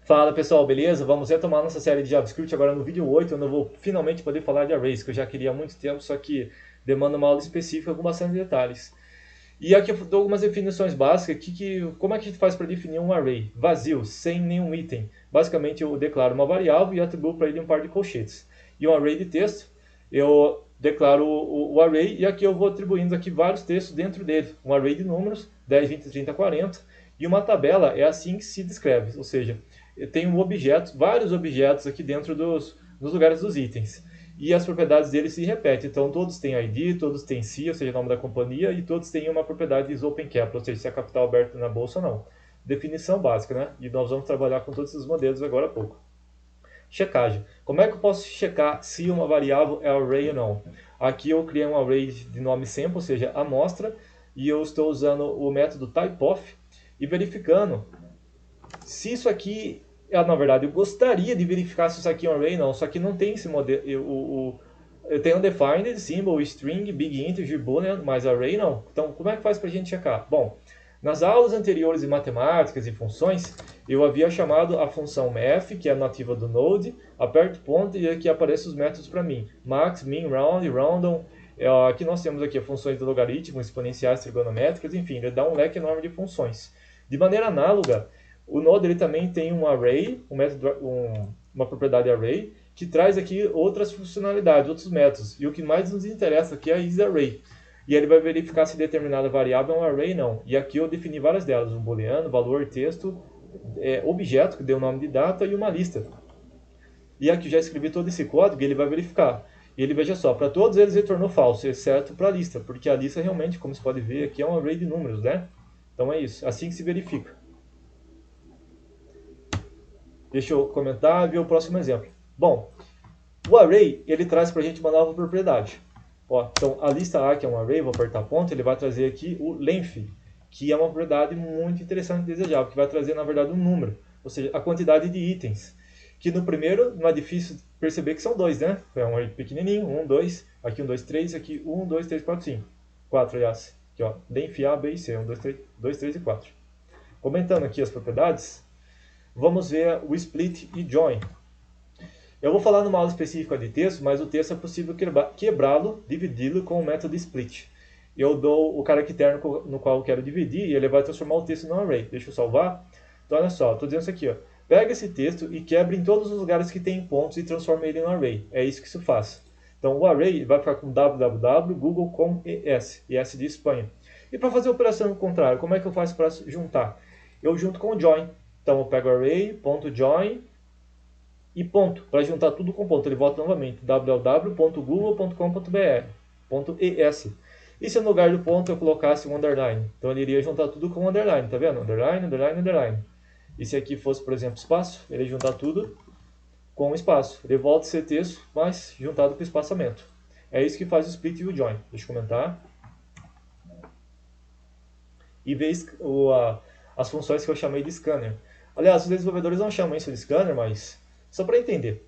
Fala pessoal, beleza? Vamos retomar nossa série de JavaScript agora no vídeo 8, onde eu vou finalmente poder falar de arrays, que eu já queria há muito tempo, só que demanda uma aula específica com bastante detalhes. E aqui eu dou algumas definições básicas, como é que a gente faz para definir um array vazio, sem nenhum item. Basicamente eu declaro uma variável e atribuo para ele um par de colchetes. E um array de texto, eu declaro o array e aqui eu vou atribuindo aqui vários textos dentro dele. Um array de números, 10, 20, 30, 40. E uma tabela é assim que se descreve, ou seja, eu tenho um objeto, vários objetos aqui dentro dos lugares dos itens. E as propriedades deles se repetem. Então todos têm ID, todos têm CI, ou seja, nome da companhia, e todos têm uma propriedade is open cap, ou seja, se é capital aberto na bolsa ou não. Definição básica, né? E nós vamos trabalhar com todos esses modelos agora há pouco. Checagem. Como é que eu posso checar se uma variável é array ou não? Aqui eu criei um array de nome sample, ou seja, amostra, e eu estou usando o método typeof e verificando se isso aqui, na verdade, eu gostaria de verificar se isso aqui é um array, não, só que não tem esse modelo, eu tenho defined, symbol, string, big integer, boolean, mas array não. Então, como é que faz para a gente checar? Bom, nas aulas anteriores de matemáticas e funções, eu havia chamado a função math, que é nativa do Node, aperto ponto e aqui aparecem os métodos para mim. Max, min, round, random. Aqui nós temos aqui funções de logaritmo, exponenciais, trigonométricas, enfim, ele dá um leque enorme de funções. De maneira análoga, o Node ele também tem um array, uma propriedade array, que traz aqui outras funcionalidades, outros métodos. E o que mais nos interessa aqui é a isArray. E ele vai verificar se determinada variável é um array ou não. E aqui eu defini várias delas, um booleano, valor, texto, objeto, que deu o nome de data, e uma lista. E aqui já escrevi todo esse código e ele vai verificar. E ele, veja só, para todos eles retornou falso, exceto para a lista, porque a lista realmente, como você pode ver, aqui é um array de números, né? Então é isso, assim que se verifica. Deixa eu comentar e ver o próximo exemplo. Bom, o array, ele traz para a gente uma nova propriedade. Ó, então, a lista A, que é um array, vou apertar ponto, ele vai trazer aqui o length, que é uma propriedade muito interessante e desejável, que vai trazer, na verdade, um número, ou seja, a quantidade de itens. Que no primeiro não é difícil perceber que são dois, né? É um array pequenininho, 1, 2, aqui 1, 2, 3, aqui 1, 2, 3, 4, 5. 4, aliás. Aqui, ó, length A, B e C, 1, 2, 3 e 4. Comentando aqui as propriedades, vamos ver o split e join. Eu vou falar numa aula específica de texto, mas o texto é possível quebrá-lo, dividi-lo com o método split. Eu dou o caractere no qual eu quero dividir e ele vai transformar o texto num array. Deixa eu salvar. Então olha só, estou dizendo isso aqui. Ó. Pega esse texto e quebra em todos os lugares que tem pontos e transforma ele em um array. É isso que se faz. Então o array vai ficar com www, google com ES de Espanha. E para fazer a operação contrária, como é que eu faço para juntar? Eu junto com o join. Então eu pego array.join e ponto, para juntar tudo com ponto. Ele volta novamente, www.google.com.br.es. E se no lugar do ponto eu colocasse um underline? Então ele iria juntar tudo com underline, tá vendo? Underline, underline, underline. E se aqui fosse, por exemplo, espaço, ele ia juntar tudo com espaço. Ele volta a ser texto, mas juntado com espaçamento. É isso que faz o split e o join. Deixa eu comentar. E ver as funções que eu chamei de scanner. Aliás, os desenvolvedores não chamam isso de scanner, mas só para entender.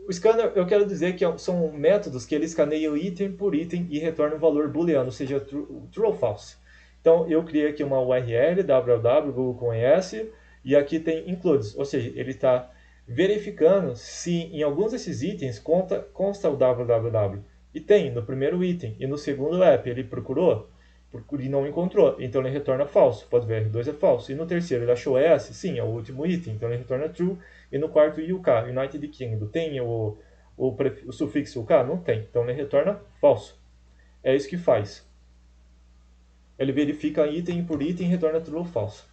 O scanner, eu quero dizer que são métodos que ele escaneia item por item e retorna um valor booleano, ou seja, true ou false. Então, eu criei aqui uma URL, www, Google com ES, e aqui tem includes, ou seja, ele está verificando se em alguns desses itens consta o www. E tem no primeiro item, e no segundo app ele procurou, e não encontrou, então ele retorna falso. Pode ver, R2 é falso. E no terceiro ele achou S, sim, é o último item, então ele retorna true. E no quarto UK, United Kingdom, tem o sufixo UK? Não tem, então ele retorna falso. É isso que faz. Ele verifica item por item e retorna true ou falso.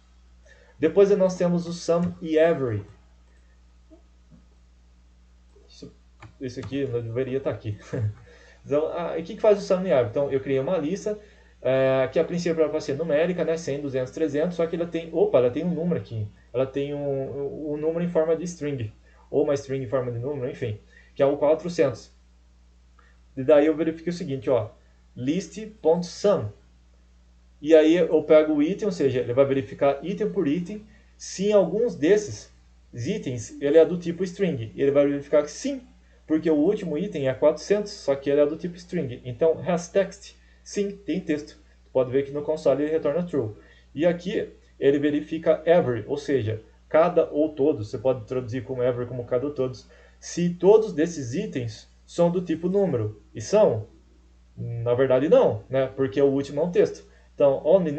Depois nós temos o sum e every. Isso aqui não deveria estar aqui. Então, o que faz o sum e every? Então eu criei uma lista que a princípio era para ser numérica, né, 100, 200, 300, só que ela tem um número aqui. Ela tem um número em forma de string, ou uma string em forma de número, enfim, que é o 400. E daí eu verifico o seguinte, ó, list.sum. E aí eu pego o item, ou seja, ele vai verificar item por item, se em alguns desses itens ele é do tipo string. E ele vai verificar que sim, porque o último item é 400, só que ele é do tipo string. Então, has text. Sim, tem texto. Pode ver que no console ele retorna true. E aqui ele verifica every, ou seja, cada ou todos, você pode traduzir como ever como cada ou todos, se todos desses itens são do tipo número. E são? Na verdade não, né? Porque o último é um texto. Então, only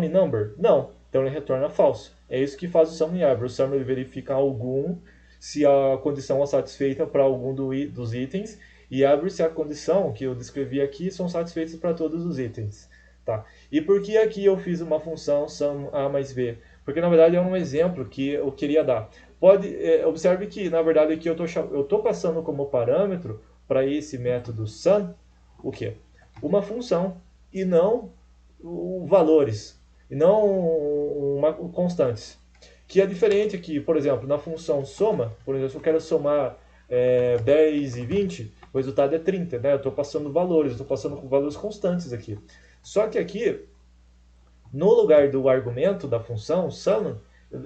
number? Não. Então ele retorna false. É isso que faz o sum e ever. O sum ele verifica algum, se a condição é satisfeita para algum dos itens, e ever se a condição que eu descrevi aqui são satisfeitas para todos os itens. Tá? E por que aqui eu fiz uma função sum a mais b? Porque na verdade é um exemplo que eu queria dar. Observe que na verdade aqui eu estou passando como parâmetro para esse método sum o quê? Uma função e não valores, e não constantes. Que é diferente aqui, por exemplo, na função soma, por exemplo, se eu quero somar 10 e 20, o resultado é 30, né? Eu estou passando valores, eu estou passando com valores constantes aqui. Só que aqui, no lugar do argumento da função sum,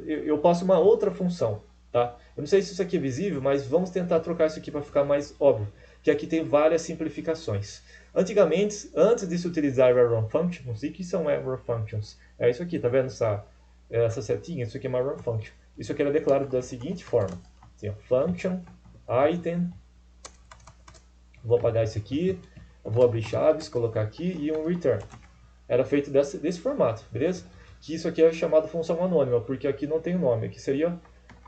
eu passo uma outra função. Tá? Eu não sei se isso aqui é visível, mas vamos tentar trocar isso aqui para ficar mais óbvio. Que aqui tem várias simplificações. Antigamente, antes de se utilizar run functions, e que são run functions? É isso aqui, tá vendo essa setinha? Isso aqui é uma run function. Isso aqui era declarado da seguinte forma. Assim, ó, function, item, vou apagar isso aqui, eu vou abrir chaves, colocar aqui e um return. Era feito desse formato, beleza? Que isso aqui é chamado função anônima, porque aqui não tem o nome, aqui seria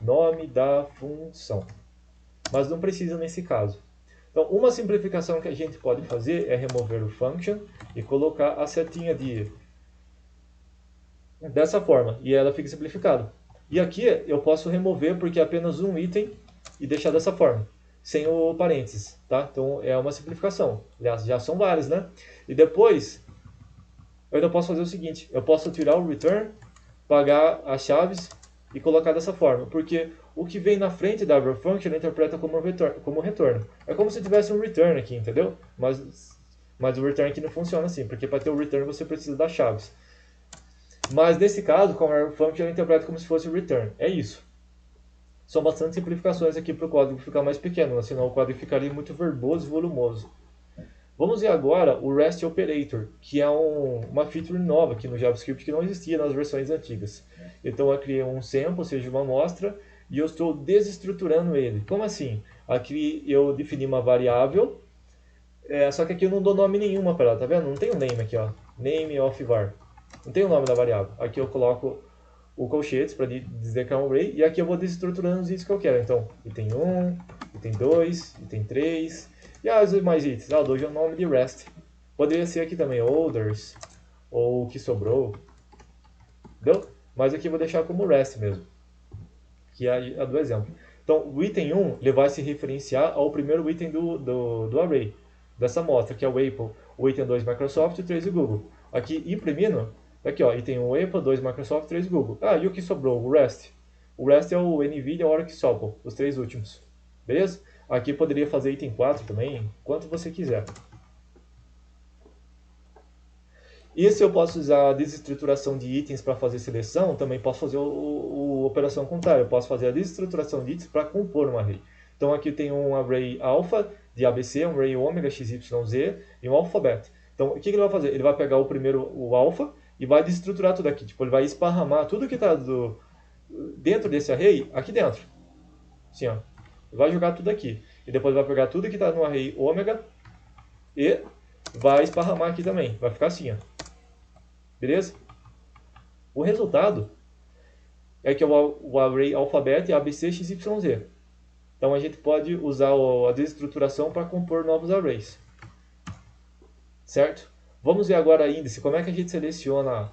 nome da função. Mas não precisa nesse caso. Então, uma simplificação que a gente pode fazer é remover o function e colocar a setinha dessa forma, e ela fica simplificada. E aqui eu posso remover porque é apenas um item e deixar dessa forma, sem o parênteses, tá? Então é uma simplificação. Aliás, já são várias, né? E depois, eu ainda posso fazer o seguinte, eu posso tirar o return, pagar as chaves e colocar dessa forma, porque o que vem na frente da run function ele interpreta como retorno. É como se tivesse um return aqui, entendeu? Mas o return aqui não funciona assim, porque para ter o return você precisa das chaves. Mas nesse caso, com a run function ele interpreta como se fosse o return. É isso. São bastante simplificações aqui para o código ficar mais pequeno, senão o código ficaria muito verboso e volumoso. Vamos ver agora o REST Operator, que é uma feature nova aqui no JavaScript que não existia nas versões antigas. Então eu criei um sample, ou seja, uma amostra, e eu estou desestruturando ele. Como assim? Aqui eu defini uma variável, só que aqui eu não dou nome nenhuma para ela, tá vendo? Não tem um name aqui, ó. Name of var. Não tem o nome da variável. Aqui eu coloco o colchetes para dizer que é um array, e aqui eu vou desestruturando os itens que eu quero. Então, item 1, item 2, item 3, e as mais itens. Eu dou o nome de REST. Poderia ser aqui também orders, ou o que sobrou. Entendeu? Mas aqui eu vou deixar como REST mesmo, que é a do exemplo. Então, o item 1 ele vai se referenciar ao primeiro item do array, dessa amostra, que é o Apple, o item 2 Microsoft e o 3 Google. Aqui, imprimindo, aqui ó, item 1 Apple, 2 Microsoft, 3 Google. Ah, e o que sobrou? O REST. O REST é o NVIDIA, Oracle e Sopel, os três últimos. Beleza? Aqui poderia fazer item 4 também, quanto você quiser. E se eu posso usar a desestruturação de itens para fazer seleção, também posso fazer a operação contrária. Eu posso fazer a desestruturação de itens para compor um array. Então aqui tem um array alpha de ABC, um array ômega, XYZ e um alphabet. Então o que ele vai fazer? Ele vai pegar o alpha e vai desestruturar tudo aqui. Tipo, ele vai esparramar tudo que está dentro desse array aqui dentro. Assim, ó. Ele vai jogar tudo aqui. E depois vai pegar tudo que está no array ômega e vai esparramar aqui também. Vai ficar assim, ó. Beleza? O resultado é que é o array alphabet é ABC, XYZ. Então a gente pode usar a desestruturação para compor novos arrays. Certo? Vamos ver agora índice. Como é que a gente seleciona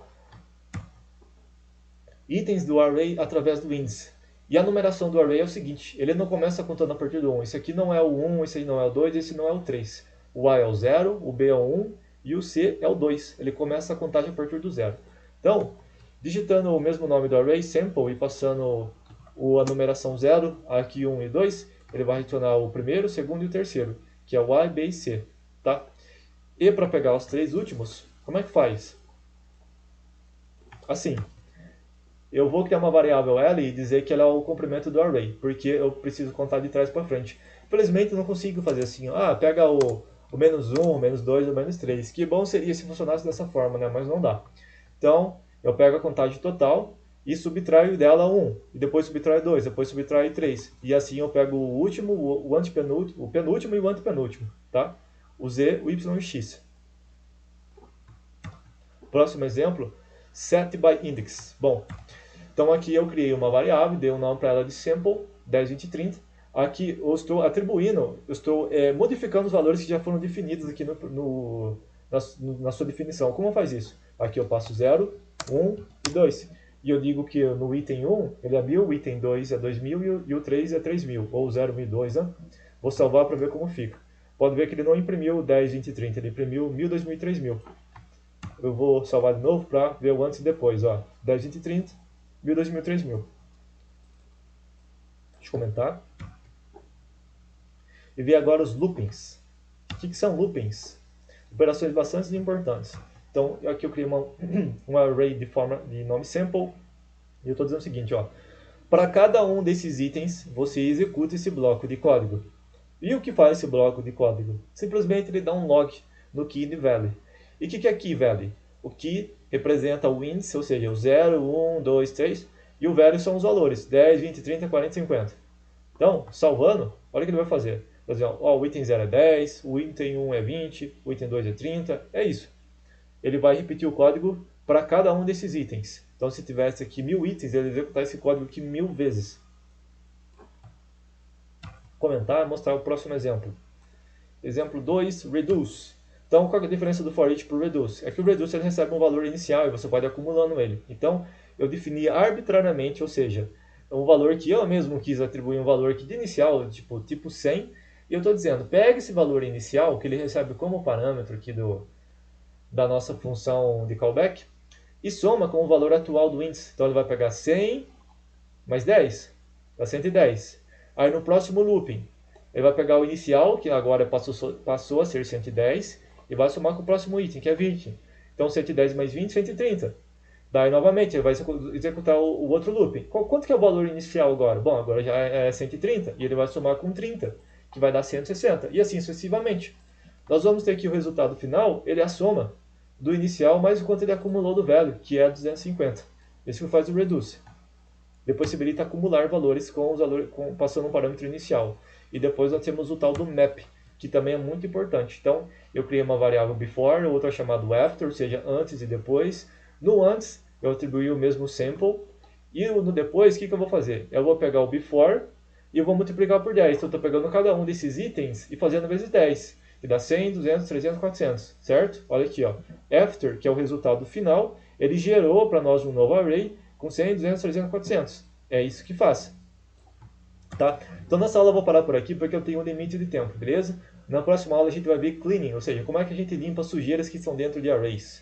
itens do array através do índice? E a numeração do array é o seguinte, ele não começa contando a partir do 1. Esse aqui não é o 1, esse aí não é o 2, esse não é o 3. O A é o 0, o B é o 1 e o C é o 2. Ele começa a contagem a partir do 0. Então, digitando o mesmo nome do array, sample, e passando a numeração 0, aqui 1 e 2, ele vai retornar o primeiro, o segundo e o terceiro, que é o A, B e C. Tá? E para pegar os três últimos, como é que faz? Assim, eu vou criar uma variável L e dizer que ela é o comprimento do array, porque eu preciso contar de trás para frente. Infelizmente eu não consigo fazer assim, pega o menos 1, o menos 2 ou o menos 3. Que bom seria se funcionasse dessa forma, né? Mas não dá. Então, eu pego a contagem total e subtraio dela 1, e depois subtraio 2, depois subtraio 3. E assim eu pego o último, o antepenúltimo, o penúltimo e o antepenúltimo, tá? O z, o y e o x. Próximo exemplo, set by index. Bom, então aqui eu criei uma variável, dei um nome para ela de sample, 10, 20, 30. Aqui eu estou atribuindo, eu estou modificando os valores que já foram definidos aqui na sua definição. Como faz isso? Aqui eu passo 0, 1 e 2. E eu digo que no item 1 ele é 1000, o item 2 é 2000 e o 3 é 3000, ou 0, 1000, 2, né? Vou salvar para ver como fica. Pode ver que ele não imprimiu 10, 20 e 30, ele imprimiu 1000, 2000 e 3000. Eu vou salvar de novo para ver o antes e depois. Ó. 10, 20 e 30, 1000, 2000 e 3000. Deixa eu comentar. E ver agora os loopings. O que são loopings? Operações bastante importantes. Então, aqui eu criei um array de nome sample. E eu estou dizendo o seguinte, ó. Para cada um desses itens, você executa esse bloco de código. E o que faz esse bloco de código? Simplesmente ele dá um log no key de value. E o que é key value? O key representa o índice, ou seja, o 0, 1, 2, 3. E o value são os valores, 10, 20, 30, 40, 50. Então, salvando, olha o que ele vai fazer. Por exemplo, ó, o item 0 é 10, o item 1 é 20, o item 2 é 30, é isso. Ele vai repetir o código para cada um desses itens. Então, se tivesse aqui 1000 itens, ele vai executar esse código aqui 1000 vezes. Comentar e mostrar o próximo exemplo. Exemplo 2, reduce. Então, qual é a diferença do for each para o reduce? É que o reduce ele recebe um valor inicial e você pode ir acumulando ele. Então, eu defini arbitrariamente, ou seja, um valor que eu mesmo quis atribuir um valor aqui de inicial, tipo 100, e eu estou dizendo, pega esse valor inicial, que ele recebe como parâmetro aqui da nossa função de callback, e soma com o valor atual do índice. Então, ele vai pegar 100 mais 10, dá 110. Aí, no próximo looping, ele vai pegar o inicial, que agora passou a ser 110, e vai somar com o próximo item, que é 20. Então, 110 mais 20, 130. Daí, novamente, ele vai executar o outro looping. Quanto que é o valor inicial agora? Bom, agora já é 130, e ele vai somar com 30, que vai dar 160, e assim sucessivamente. Nós vamos ter aqui o resultado final, ele é a soma do inicial mais o quanto ele acumulou do velho, que é 250. Isso que faz o reduce. Depois possibilita acumular valores passando um parâmetro inicial. E depois nós temos o tal do map, que também é muito importante. Então, eu criei uma variável before, outra chamada after, ou seja, antes e depois. No antes, eu atribuí o mesmo sample. E no depois, o que eu vou fazer? Eu vou pegar o before e eu vou multiplicar por 10. Então, eu estou pegando cada um desses itens e fazendo vezes 10. Que dá 100, 200, 300, 400, certo? Olha aqui, ó. After, que é o resultado final, ele gerou para nós um novo array com 100, 200, 300, 400. É isso que faz. Tá? Então nessa aula eu vou parar por aqui porque eu tenho um limite de tempo, beleza? Na próxima aula a gente vai ver cleaning, ou seja, como é que a gente limpa as sujeiras que estão dentro de arrays.